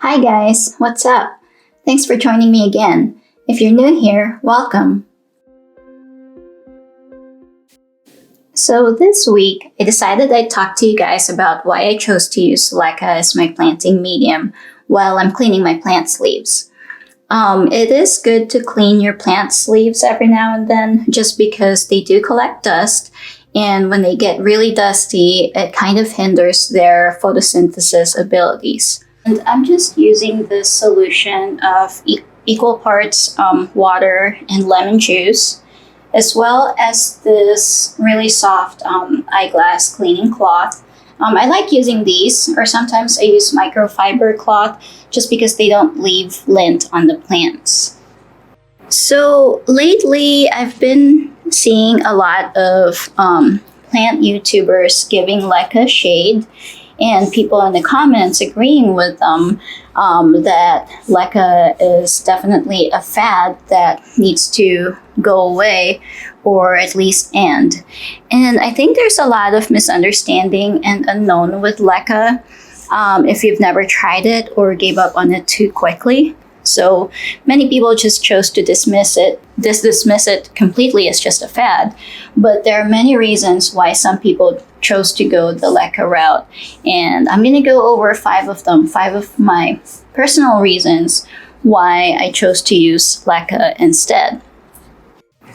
Hi guys, what's up? Thanks for joining me again. If you're new here, welcome. So this week, I decided I'd talk to you guys about why I chose to use Leca as my planting medium while I'm cleaning my plant sleeves. It is good to clean your plant sleeves every now and then just because they do collect dust, and when they get really dusty, it kind of hinders their photosynthesis abilities. And I'm just using this solution of equal parts water and lemon juice, as well as this really soft eyeglass cleaning cloth. I like using these, or sometimes I use microfiber cloth just because they don't leave lint on the plants. So lately, I've been seeing a lot of plant YouTubers giving Leca shade, and people in the comments agreeing with them that Leca is definitely a fad that needs to go away, or at least end. And I think there's a lot of misunderstanding and unknown with Leca if you've never tried it or gave up on it too quickly. So many people just chose to dismiss it completely as just a fad. But there are many reasons why some people chose to go the Leca route. And I'm going to go over 5 of them, 5 of my personal reasons why I chose to use Leca instead.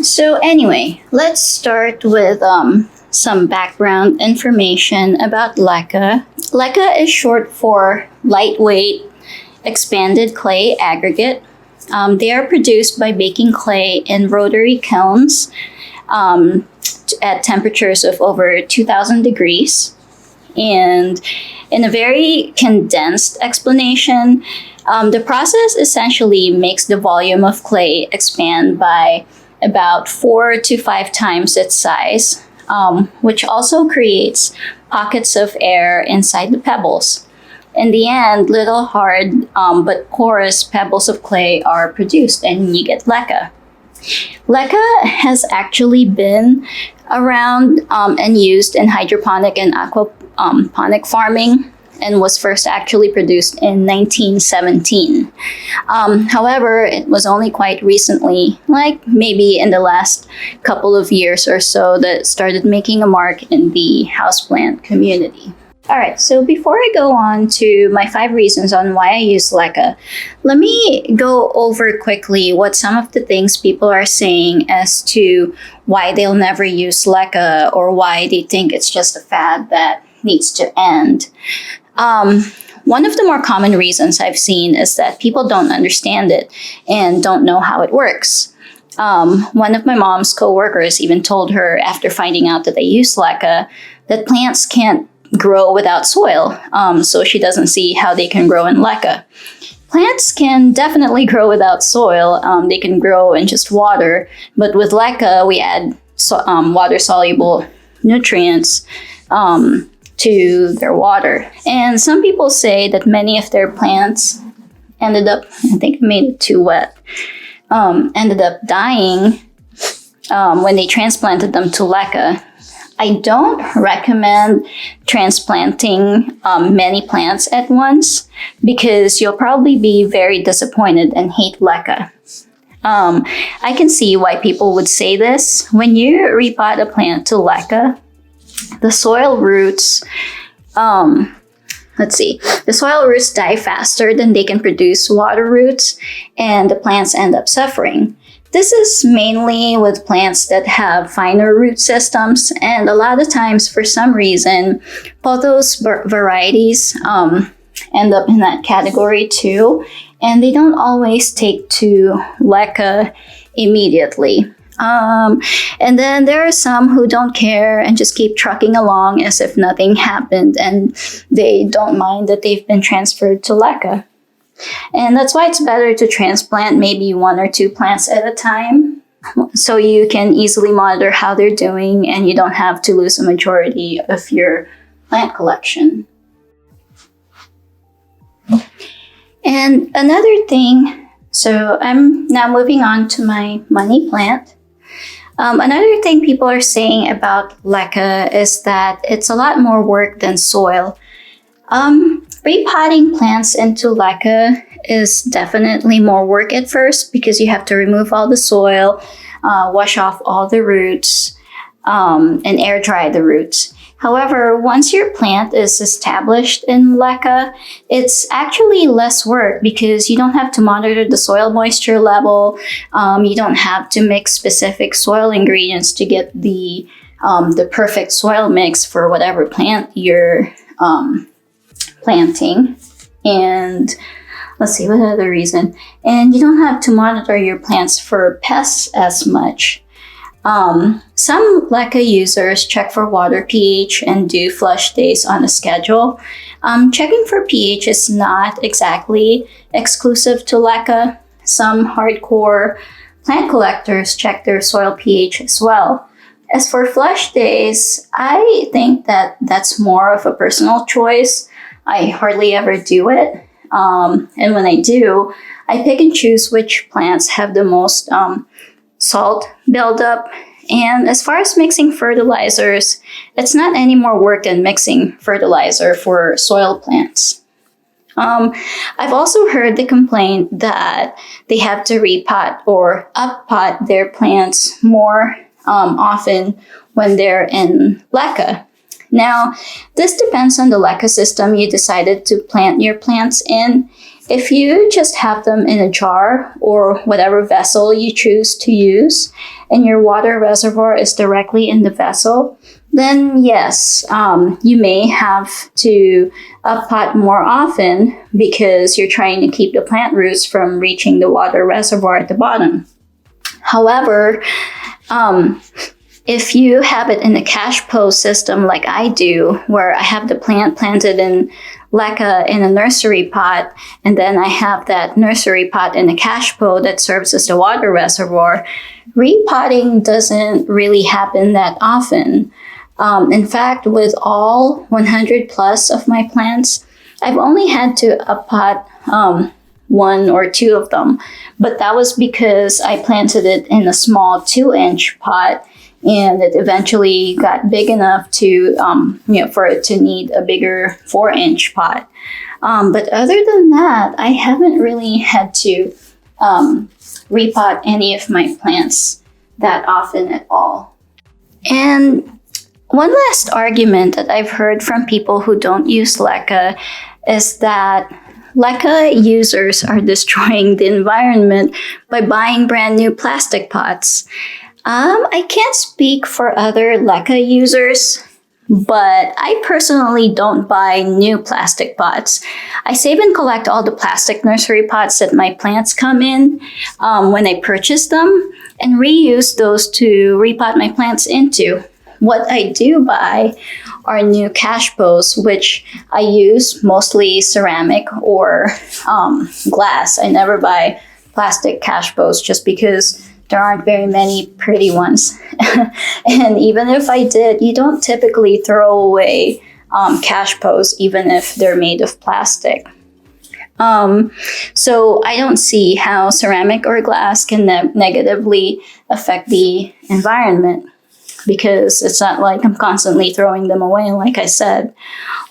So anyway, let's start with some background information about Leca. Leca is short for lightweight expanded clay aggregate. They are produced by baking clay in rotary kilns at temperatures of over 2,000 degrees. And in a very condensed explanation, the process essentially makes the volume of clay expand by about 4 to 5 times its size, which also creates pockets of air inside the pebbles. In the end, little hard but porous pebbles of clay are produced, and you get Leca. Leca has actually been around and used in hydroponic and aquaponic farming, and was first actually produced in 1917. However, it was only quite recently, like maybe in the last couple of years or so, that it started making a mark in the houseplant community. All right, so before I go on to my 5 reasons on why I use Leca, let me go over quickly what some of the things people are saying as to why they'll never use Leca, or why they think it's just a fad that needs to end. One of the more common reasons I've seen is that people don't understand it and don't know how it works. One of my mom's coworkers even told her, after finding out that they use Leca, that plants can't grow without soil, so she doesn't see how they can grow in Leca. Plants can definitely grow without soil. They can grow in just water, but with Leca, we add water-soluble nutrients to their water. And some people say that many of their plants ended up, I think I made it too wet, ended up dying when they transplanted them to Leca. I don't recommend transplanting many plants at once, because you'll probably be very disappointed and hate Leca. I can see why people would say this. When you repot a plant to Leca, the soil roots, the soil roots die faster than they can produce water roots, and the plants end up suffering. This is mainly with plants that have finer root systems, and a lot of times, for some reason, pothos varieties end up in that category too, and they don't always take to Leca immediately. And then there are some who don't care and just keep trucking along as if nothing happened, and they don't mind that they've been transferred to Leca. And that's why it's better to transplant maybe 1 or 2 plants at a time, so you can easily monitor how they're doing and you don't have to lose a majority of your plant collection. And another thing, so I'm now moving on to my money plant. Another thing people are saying about Leca is that it's a lot more work than soil. Repotting plants into leca is definitely more work at first because you have to remove all the soil, wash off all the roots, and air dry the roots. However, once your plant is established in leca, it's actually less work because you don't have to monitor the soil moisture level. You don't have to mix specific soil ingredients to get the perfect soil mix for whatever plant you're planting. And let's see, what other reason? And you don't have to monitor your plants for pests as much. Some leca users check for water pH and do flush days on a schedule. Checking for pH is not exactly exclusive to leca. Some hardcore plant collectors check their soil pH as well. As for flush days, I think that that's more of a personal choice. I hardly ever do it. And when I do, I pick and choose which plants have the most salt buildup. And as far as mixing fertilizers, it's not any more work than mixing fertilizer for soil plants. I've also heard the complaint that they have to repot or uppot their plants more often when they're in leca. Now, this depends on the leca system you decided to plant your plants in. If you just have them in a jar or whatever vessel you choose to use, and your water reservoir is directly in the vessel, then yes, you may have to uppot more often because you're trying to keep the plant roots from reaching the water reservoir at the bottom. However, if you have it in a cash post system like I do, where I have the plant planted in leca in a nursery pot, and then I have that nursery pot in a cash pot that serves as the water reservoir, repotting doesn't really happen that often. In fact, with all 100 plus of my plants, I've only had to uppot one or two of them, but that was because I planted it in a small 2-inch pot, and it eventually got big enough to, for it to need a bigger 4-inch pot. But other than that, I haven't really had to repot any of my plants that often at all. And one last argument that I've heard from people who don't use leca is that leca users are destroying the environment by buying brand new plastic pots. I can't speak for other leca users, but I personally don't buy new plastic pots. I save and collect all the plastic nursery pots that my plants come in when I purchase them and reuse those to repot my plants into. What I do buy are new cash pots, which I use mostly ceramic or glass. I never buy plastic cash pots just because there aren't very many pretty ones. And even if I did, you don't typically throw away cash pots, even if they're made of plastic. So I don't see how ceramic or glass can negatively affect the environment, because it's not like I'm constantly throwing them away, like I said.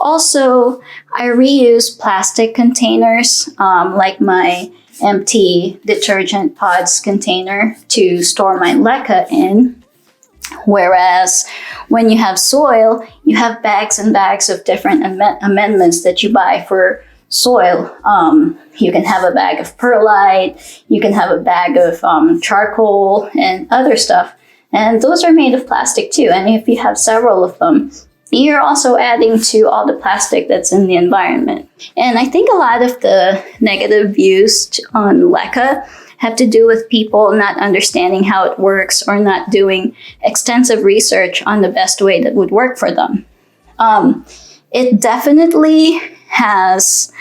Also, I reuse plastic containers, like my empty detergent pods container to store my leca in. Whereas when you have soil, you have bags and bags of different amendments that you buy for soil. You can have a bag of perlite, you can have a bag of charcoal and other stuff. And those are made of plastic too. And if you have several of them, you're also adding to all the plastic that's in the environment. And I think a lot of the negative views on leca have to do with people not understanding how it works or not doing extensive research on the best way that would work for them. It definitely has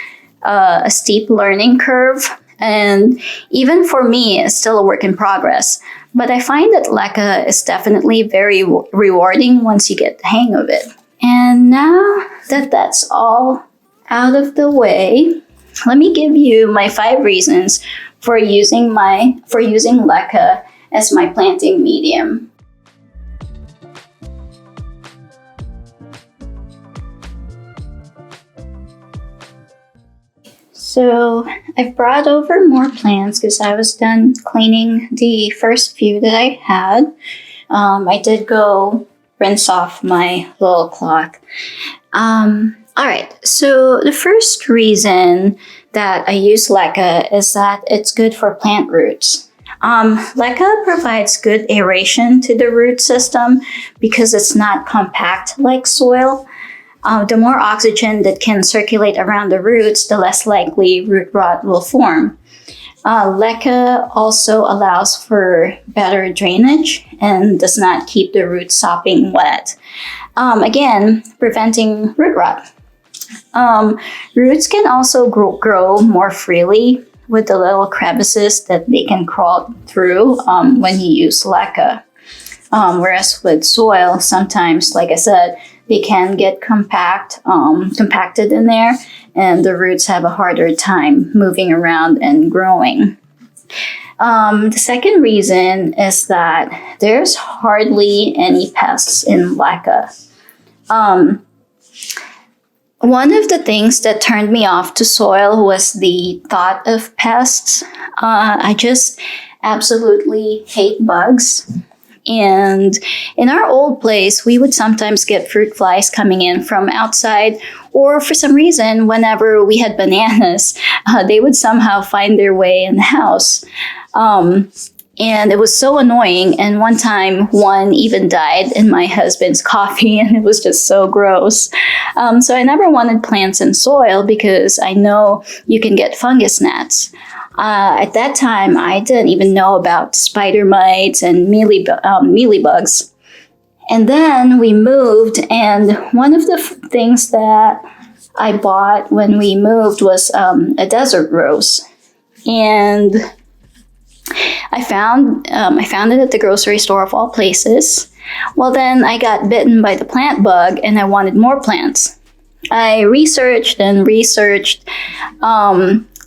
a steep learning curve. And even for me, it's still a work in progress. But I find that leca is definitely very rewarding once you get the hang of it. And now that that's all out of the way, let me give you my 5 reasons for using leca as my planting medium. So I've brought over more plants because I was done cleaning the first few that I had. I did go rinse off my little cloth. All right, so the first reason that I use Leca is that it's good for plant roots. Leca provides good aeration to the root system because it's not compact like soil. The more oxygen that can circulate around the roots, the less likely root rot will form. Leca also allows for better drainage and does not keep the roots sopping wet. Again, preventing root rot. Roots can also grow more freely with the little crevices that they can crawl through when you use Leca. Whereas with soil, sometimes, like I said, they can get compacted in there, and the roots have a harder time moving around and growing. The second reason is that there's hardly any pests in Leca. One of the things that turned me off to soil was the thought of pests. I just absolutely hate bugs. And in our old place, we would sometimes get fruit flies coming in from outside, or for some reason, whenever we had bananas, they would somehow find their way in the house. And it was so annoying. And one time, one even died in my husband's coffee, and it was just so gross. So I never wanted plants in soil because I know you can get fungus gnats. At that time, I didn't even know about spider mites and mealy bugs. And then we moved, and one of the things that I bought when we moved was a desert rose. And I found it at the grocery store of all places. Well, then I got bitten by the plant bug, and I wanted more plants. I researched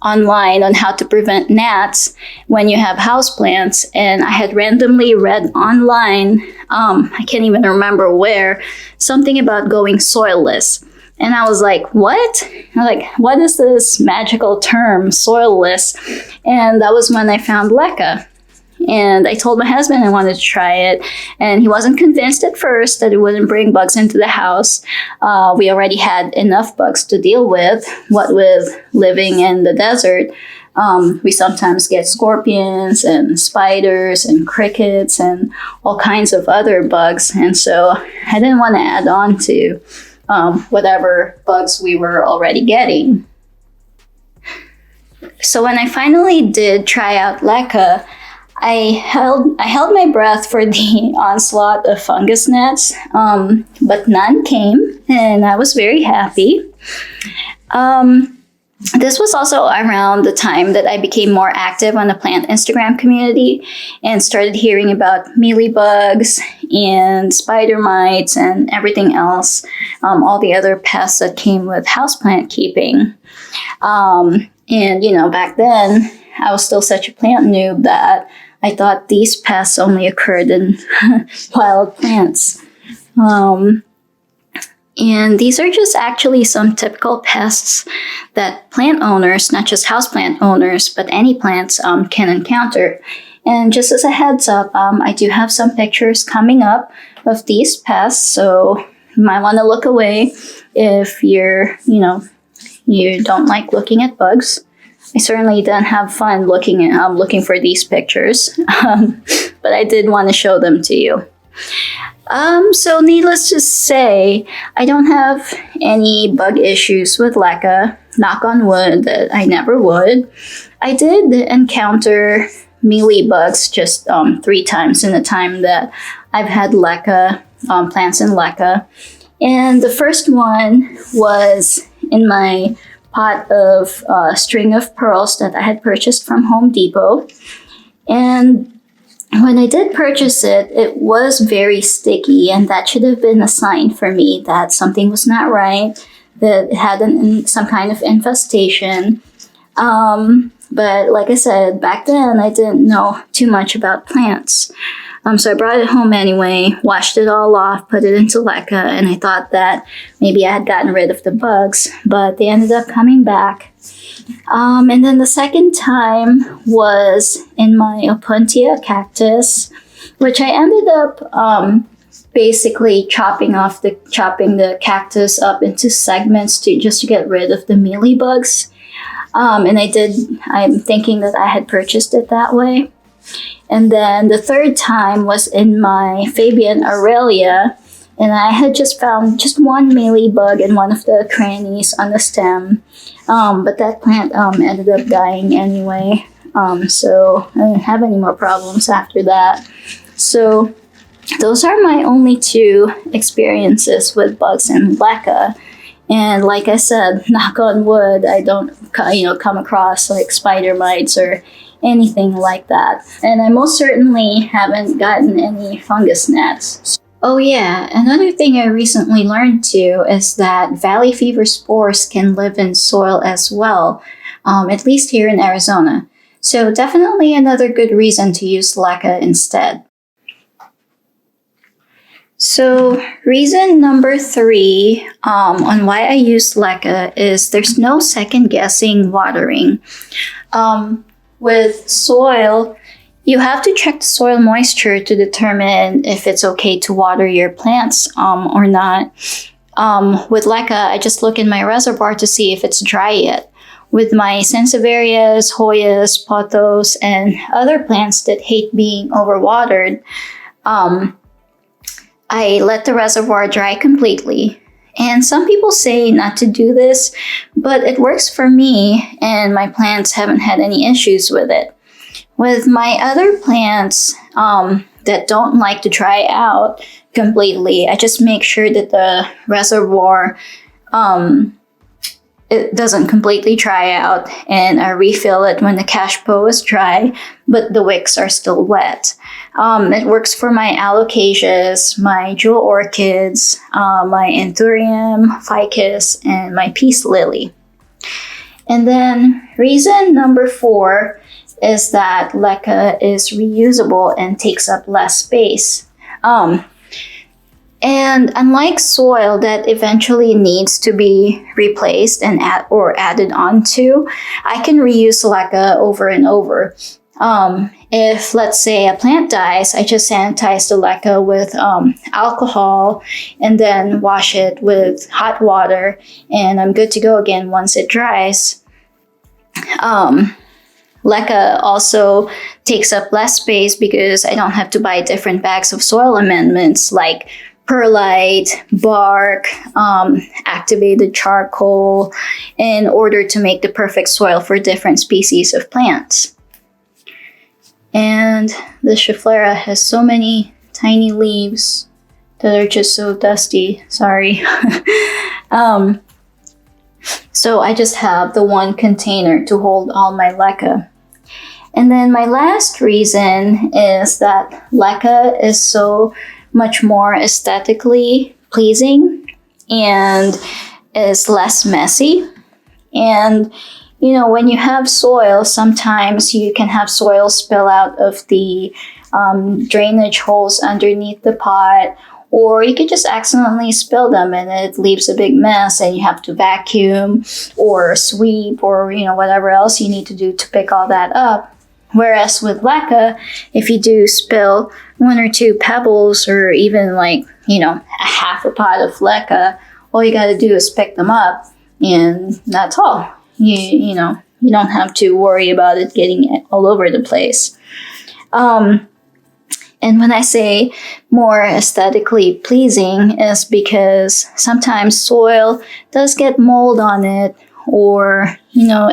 online on how to prevent gnats when you have houseplants, and I had randomly read online, I can't even remember where, something about going soilless. And I was like, what? What is this magical term, soilless? And that was when I found Leca. And I told my husband I wanted to try it, and he wasn't convinced at first that it wouldn't bring bugs into the house. We already had enough bugs to deal with. What with living in the desert, we sometimes get scorpions and spiders and crickets and all kinds of other bugs. And so I didn't want to add on to whatever bugs we were already getting. So when I finally did try out Leca, I held my breath for the onslaught of fungus gnats, but none came, and I was very happy. This was also around the time that I became more active on the plant Instagram community and started hearing about mealybugs and spider mites and everything else, all the other pests that came with houseplant keeping. And back then, I was still such a plant noob that I thought these pests only occurred in wild plants. And these are just actually some typical pests that plant owners, not just houseplant owners, but any plants can encounter. And just as a heads up, I do have some pictures coming up of these pests, so you might want to look away if you don't like looking at bugs. I certainly didn't have fun looking for these pictures, but I did want to show them to you. So needless to say, I don't have any bug issues with Leca, knock on wood that I never would. I did encounter mealy bugs just 3 times in the time that I've had Leca, plants in Leca. And the first one was in my pot of string of pearls that I had purchased from Home Depot. And when I did purchase it, it was very sticky, and that should have been a sign for me that something was not right, that it had some kind of infestation. But like I said, back then I didn't know too much about plants. So I brought it home anyway, washed it all off, put it into Leca, and I thought that maybe I had gotten rid of the bugs, but they ended up coming back. And then the second time was in my Opuntia cactus, which I ended up basically chopping the cactus up into segments just to get rid of the mealy bugs. And I'm thinking that I had purchased it that way. And then the third time was in my Fabian Aurelia, and I had just found just one mealy bug in one of the crannies on the stem. But that plant ended up dying anyway. So I didn't have any more problems after that. So those are my only two experiences with bugs in Leca. And like I said, knock on wood, I don't come across like spider mites or anything like that. And I most certainly haven't gotten any fungus gnats. Oh yeah, another thing I recently learned too is that valley fever spores can live in soil as well, at least here in Arizona. So definitely another good reason to use Leca instead. So reason number 3 on why I use Leca is there's no second guessing watering. With soil, you have to check the soil moisture to determine if it's okay to water your plants or not. With Leca, I just look in my reservoir to see if it's dry yet. With my Sansevieras, Hoyas, Pothos, and other plants that hate being overwatered, I let the reservoir dry completely. And some people say not to do this, but it works for me, and my plants haven't had any issues with it. With my other plants that don't like to dry out completely, I just make sure that the reservoir it doesn't completely dry out, and I refill it when the cashpo is dry, but the wicks are still wet. It works for my alocasias, my jewel orchids, my anthurium, ficus, and my peace lily. And then reason number 4 is that Leca is reusable and takes up less space. And unlike soil that eventually needs to be replaced and added onto, I can reuse Leca over and over. If, let's say, a plant dies, I just sanitize the Leca with alcohol and then wash it with hot water, and I'm good to go again once it dries. Leca also takes up less space because I don't have to buy different bags of soil amendments like perlite, bark, activated charcoal in order to make the perfect soil for different species of plants. And the Schefflera has so many tiny leaves that are just so dusty. Sorry. So I just have the one container to hold all my Leca. And then my last reason is that Leca is so much more aesthetically pleasing and is less messy. And when you have soil, sometimes you can have soil spill out of the drainage holes underneath the pot, or you could just accidentally spill them and it leaves a big mess and you have to vacuum or sweep or whatever else you need to do to pick all that up. Whereas with Leca, if you do spill 1 or 2 pebbles or even a half a pot of Leca, all you got to do is pick them up and that's all. You don't have to worry about it getting all over the place. And when I say more aesthetically pleasing is because sometimes soil does get mold on it, or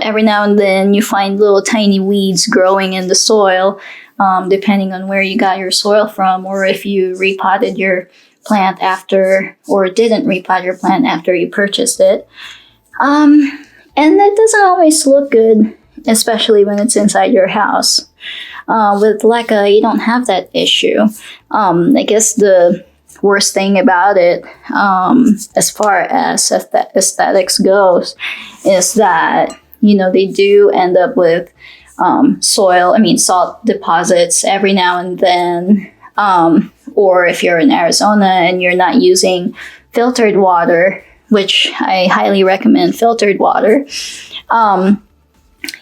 every now and then you find little tiny weeds growing in the soil, depending on where you got your soil from, or if you repotted your plant after, or didn't repot your plant after you purchased it. And it doesn't always look good, especially when it's inside your house. With Leca, you don't have that issue. I guess the worst thing about it, as far as aesthetics goes, is that they do end up with salt deposits every now and then. Or if you're in Arizona and you're not using filtered water, which I highly recommend filtered water,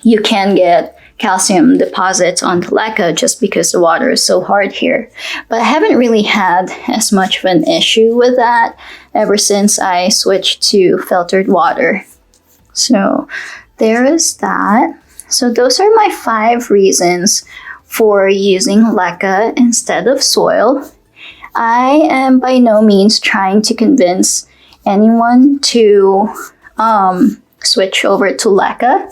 you can get calcium deposits on the leca just because the water is so hard here. But I haven't really had as much of an issue with that ever since I switched to filtered water. So there is that. So those are my 5 reasons for using leca instead of soil. I am by no means trying to convince anyone to switch over to leca.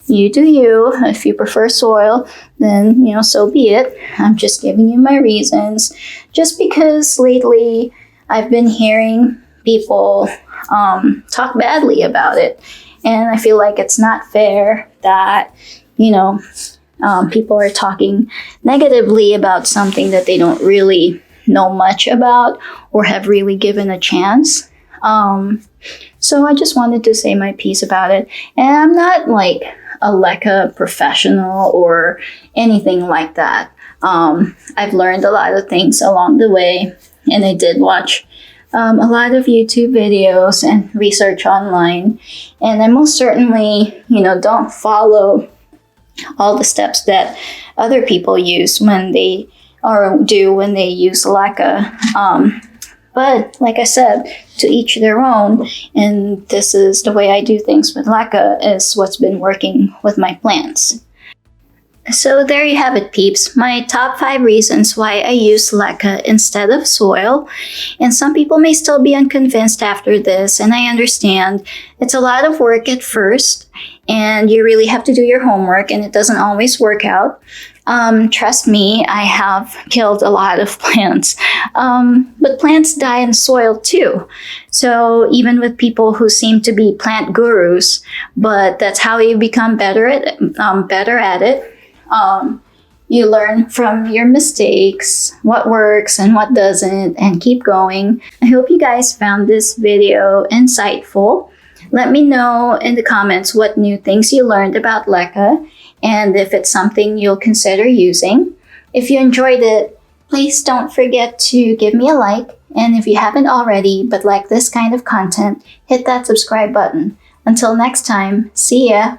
You do you. If you prefer soil, then, so be it. I'm just giving you my reasons. Just because lately I've been hearing people talk badly about it. And I feel like it's not fair that, people are talking negatively about something that they don't really know much about or have really given a chance. So I just wanted to say my piece about it. And I'm not like a leca professional or anything like that. I've learned a lot of things along the way, and I did watch a lot of YouTube videos and research online. And I most certainly, don't follow all the steps that other people use when they use leca. But like I said, to each their own, and this is the way I do things with leca, is what's been working with my plants. So there you have it, peeps. My top 5 reasons why I use leca instead of soil. And some people may still be unconvinced after this, and I understand. It's a lot of work at first, and you really have to do your homework, and it doesn't always work out. Trust me, I have killed a lot of plants. But plants die in soil too. So even with people who seem to be plant gurus, but that's how you become better at it. You learn from your mistakes, what works and what doesn't, and keep going. I hope you guys found this video insightful. Let me know in the comments what new things you learned about leca, and if it's something you'll consider using. If you enjoyed it, please don't forget to give me a like, and if you haven't already but like this kind of content, hit that subscribe button. Until next time, see ya!